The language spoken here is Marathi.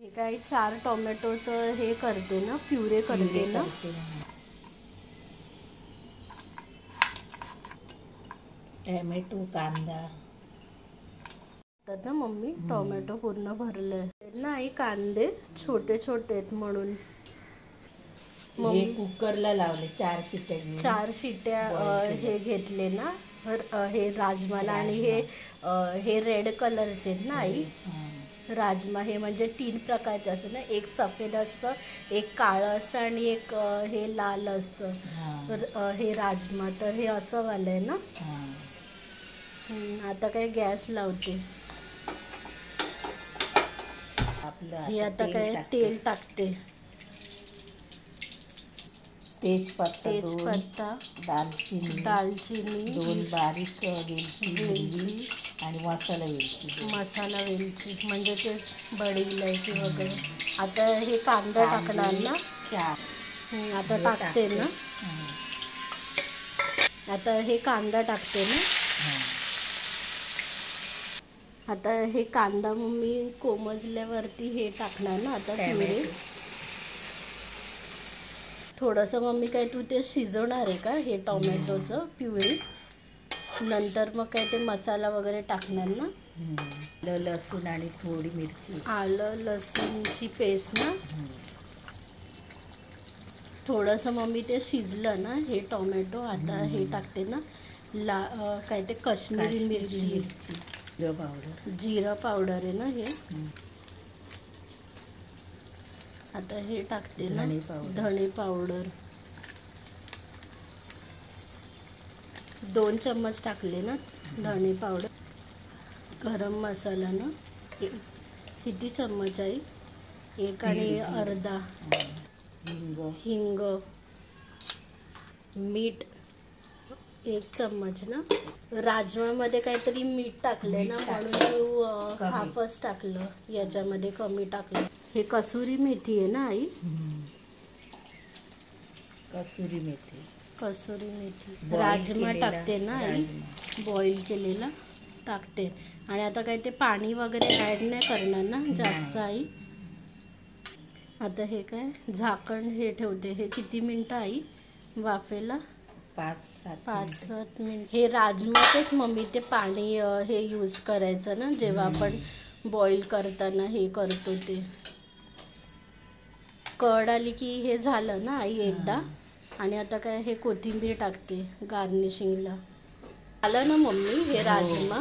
हे काय 4 टोमॅटोचं हे करते ना, प्युरे करते ना. टोमॅटो कांदा तर ना मम्मी टोमॅटो पूर्ण भरले नाही, कांदे छोटे छोटे आहेत म्हणून हे कुकरला लावले 4 शिट्ट्या. 4 शिट्ट्या हे घेतले ना. हे राजमाला आणि हे रेड कलरचे आहेत ना आई. राजमा हे म्हणजे 3 प्रकारचे असतं ना, एक सफेद असतं, एक काळं असतं आणि एक हे लाल असतं. तर हे राजमा, तर हे असं वालं आहे ना. आता काय गॅस लावते. हे आता काय तेल टाकते. तेजपत्ता, दालचिनी 2 बारीक वेलची आणि मसाला वेलची म्हणजे तेच बडी इलायची वगैरे. आता हे कांदा टाकणार ना. आता टाकते ना. आता हे कांदा टाकते ना. आता हे कांदा मम्मी कोमजल्यावरती हे टाकणार ना आता प्युरे. थोडंसं मम्मी काय तू ते शिजवणार आहे का हे टोमॅटोचं प्युरी? नंतर मग काय ते मसाला वगैरे टाकणार ना. लसूण आणि थोडी मिरची, आलं लसूणची पेस्ट ना. थोडंसं मम्मी ते शिजलं ना हे टोमॅटो. आता हे टाकते ना काय ते काश्मीरी मिरची, जिरं पावडर आहे ना हे. आता हे टाकते ना धणे पावडर 2 चम्मच टाकले ना धणे पावडर. गरम मसाला ना किती चम्मच आहे? 1 आणि अर्धा. हिंग, मीठ 1 चम्मच ना. राजमामध्ये काहीतरी मीठ टाकले ना म्हणून तू हाफच टाकलं, याच्यामध्ये कमी टाकलं. हे कसुरी मेथी आहे ना आई. कसुरी मेथी राजमा टाकते ना आई, बॉईल केलेला टाकते. आणि आता काय ते पाणी वगैरे ॲड नाही करणार ना जास्त आई. आता हे काय झाकण हे ठेवते. हे किती मिनटं आई वाफेला? 5-7 मिनिट. हे राजमातच मम्मी ते पाणी हे यूज करायचं ना जेव्हा आपण बॉईल करताना हे करतो ते. कड आली की हे झालं ना आई एकदा. आणि आता काय हे कोथिंबीर टाकते गार्निशिंगला. आलं ना मम्मी हे राजमा.